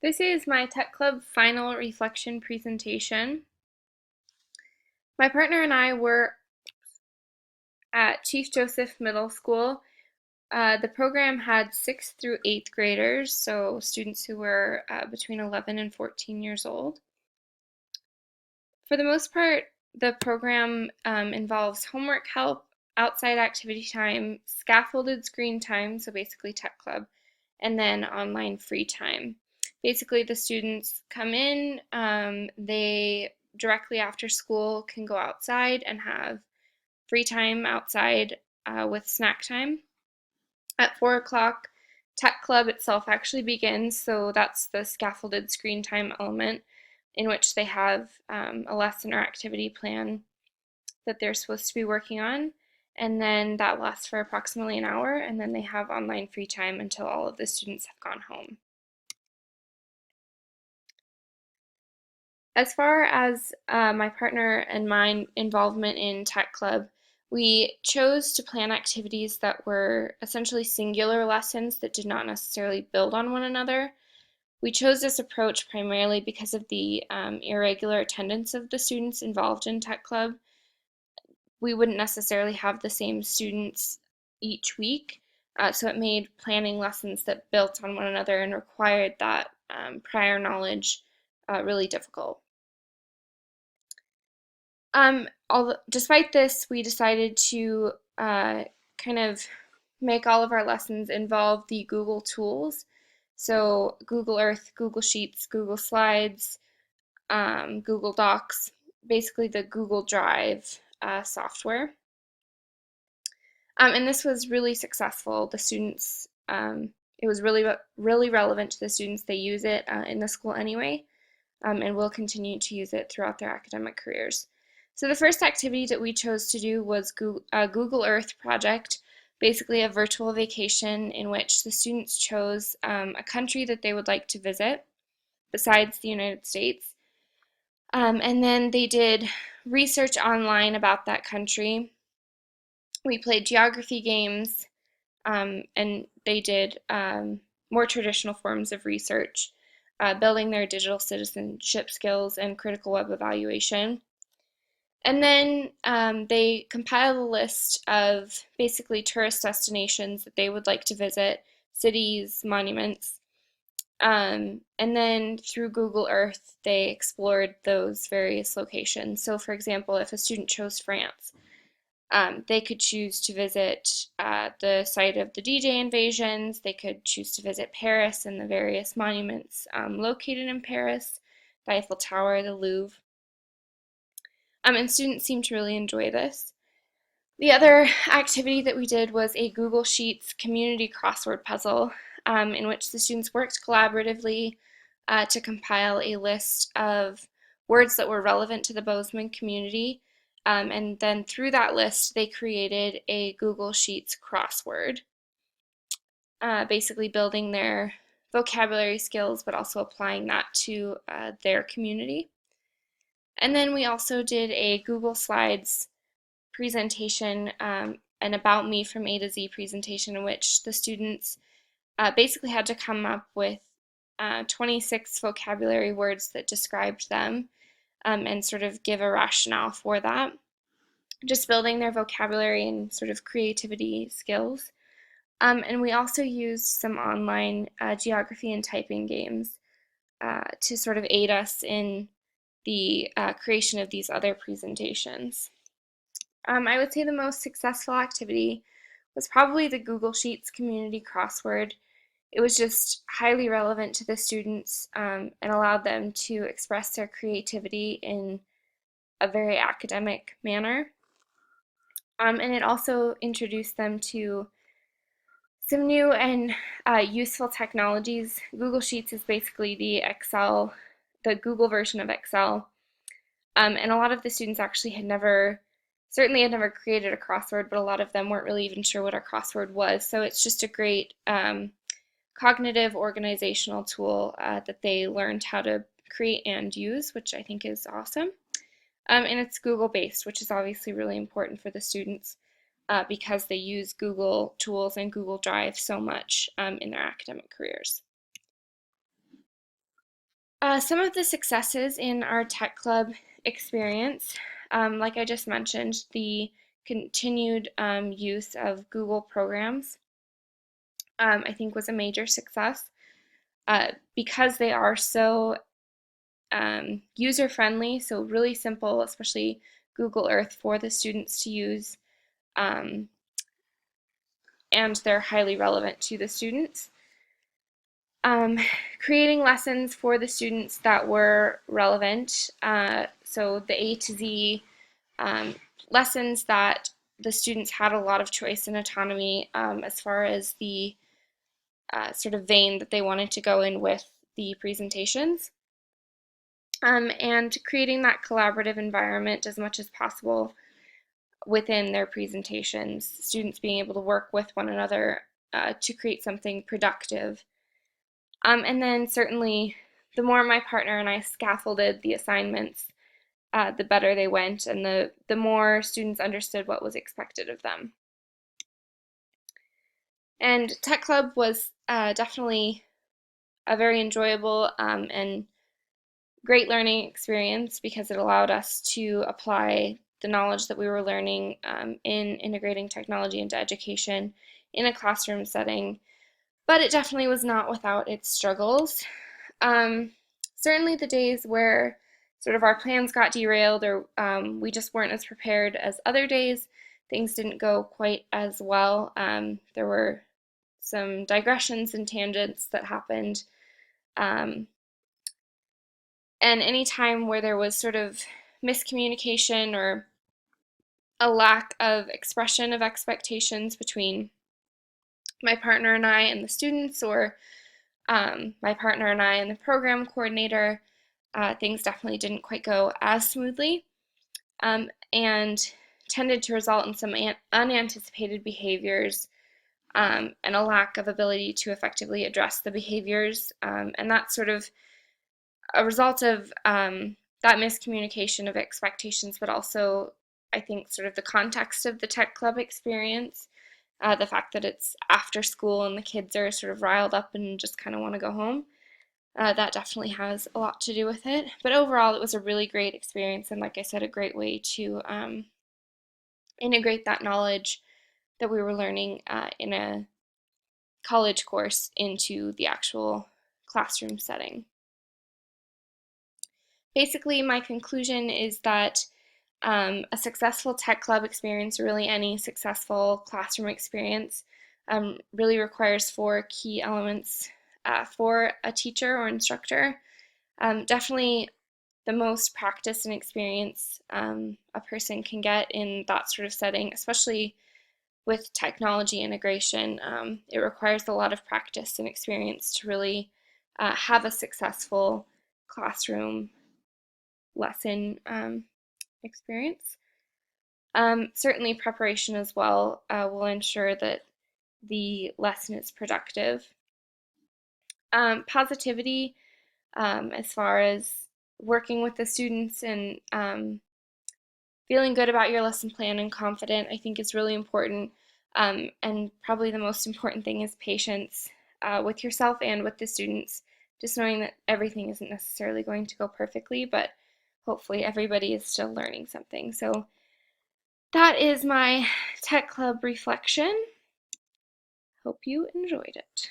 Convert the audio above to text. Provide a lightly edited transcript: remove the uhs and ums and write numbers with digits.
This is my Tech Club final reflection presentation. My partner and I were at Chief Joseph Middle School. The program had 6th through 8th graders, so students who were between 11 and 14 years old. For the most part, the program involves homework help, outside activity time, scaffolded screen time, so basically Tech Club, and then online free time. Basically, the students come in, they directly after school can go outside and have free time outside with snack time. At 4 o'clock, Tech Club itself actually begins, so that's the scaffolded screen time element in which they have a lesson or activity plan that they're supposed to be working on. And then that lasts for approximately an hour, and then they have online free time until all of the students have gone home. As far as my partner and my involvement in Tech Club, we chose to plan activities that were essentially singular lessons that did not necessarily build on one another. We chose this approach primarily because of the irregular attendance of the students involved in Tech Club. We wouldn't necessarily have the same students each week, so it made planning lessons that built on one another and required that prior knowledge really difficult. Despite this, we decided to kind of make all of our lessons involve the Google tools. So Google Earth, Google Sheets, Google Slides, Google Docs, basically the Google Drive software. And this was really successful. The students, it was really relevant to the students. They use it in the school anyway, and will continue to use it throughout their academic careers. So the first activity that we chose to do was Google Earth project, basically a virtual vacation in which the students chose a country that they would like to visit besides the United States. And then they did research online about that country. We played geography games, and they did more traditional forms of research, building their digital citizenship skills and critical web evaluation. And then they compiled a list of basically tourist destinations that they would like to visit, cities, monuments. And then through Google Earth, they explored those various locations. So, for example, if a student chose France, they could choose to visit the site of the DJ invasions. They could choose to visit Paris and the various monuments located in Paris, the Eiffel Tower, the Louvre. And students seem to really enjoy this. The other activity that we did was a Google Sheets community crossword puzzle in which the students worked collaboratively to compile a list of words that were relevant to the Bozeman community. And then through that list, they created a Google Sheets crossword, basically building their vocabulary skills, but also applying that to their community. And then we also did a Google Slides presentation, an About Me from A to Z presentation in which the students basically had to come up with 26 vocabulary words that described them and sort of give a rationale for that. Just building their vocabulary and sort of creativity skills. And we also used some online geography and typing games to sort of aid us in the creation of these other presentations. I would say the most successful activity was probably the Google Sheets community crossword. It was just highly relevant to the students and allowed them to express their creativity in a very academic manner. And it also introduced them to some new and useful technologies. Google Sheets is basically the Google version of Excel. And a lot of the students actually certainly had never created a crossword, but a lot of them weren't really even sure what a crossword was. So it's just a great cognitive organizational tool that they learned how to create and use, which I think is awesome. And it's Google based, which is obviously really important for the students because they use Google tools and Google Drive so much in their academic careers. Some of the successes in our tech club experience, like I just mentioned, the continued use of Google programs, I think was a major success because they are so user-friendly, so really simple, especially Google Earth for the students to use, um, and they're highly relevant to the students. Um, Creating lessons for the students that were relevant, so the A to Z um, lessons that the students had a lot of choice and autonomy as far as the sort of vein that they wanted to go in with the presentations. And creating that collaborative environment as much as possible within their presentations, students being able to work with one another to create something productive. And then certainly the more my partner and I scaffolded the assignments, the better they went and the more students understood what was expected of them. And Tech Club was definitely a very enjoyable and great learning experience because it allowed us to apply the knowledge that we were learning in integrating technology into education in a classroom setting. But it definitely was not without its struggles. Um, Certainly the days where sort of our plans got derailed or we just weren't as prepared as other days, things didn't go quite as well. There were some digressions and tangents that happened. Um, and any time where there was sort of miscommunication or a lack of expression of expectations between my partner and I and the students, or my partner and I and the program coordinator, things definitely didn't quite go as smoothly and tended to result in some unanticipated behaviors and a lack of ability to effectively address the behaviors. And that's sort of a result of that miscommunication of expectations, but also, I think, sort of the context of the tech club experience. The fact that it's after school and the kids are sort of riled up and just kind of want to go home. That definitely has a lot to do with it. But overall, it was a really great experience, and like I said, a great way to integrate that knowledge that we were learning in a college course into the actual classroom setting. Basically, my conclusion is that a successful tech club experience, or really any successful classroom experience, really requires four key elements for a teacher or instructor. Definitely the most practice and experience a person can get in that sort of setting, especially with technology integration. It requires a lot of practice and experience to really have a successful classroom lesson experience. Certainly preparation as well will ensure that the lesson is productive. Positivity as far as working with the students and feeling good about your lesson plan and confident, I think is really important. And probably the most important thing is patience with yourself and with the students. Just knowing that everything isn't necessarily going to go perfectly, but hopefully everybody is still learning something. So that is my Tech Club reflection. Hope you enjoyed it.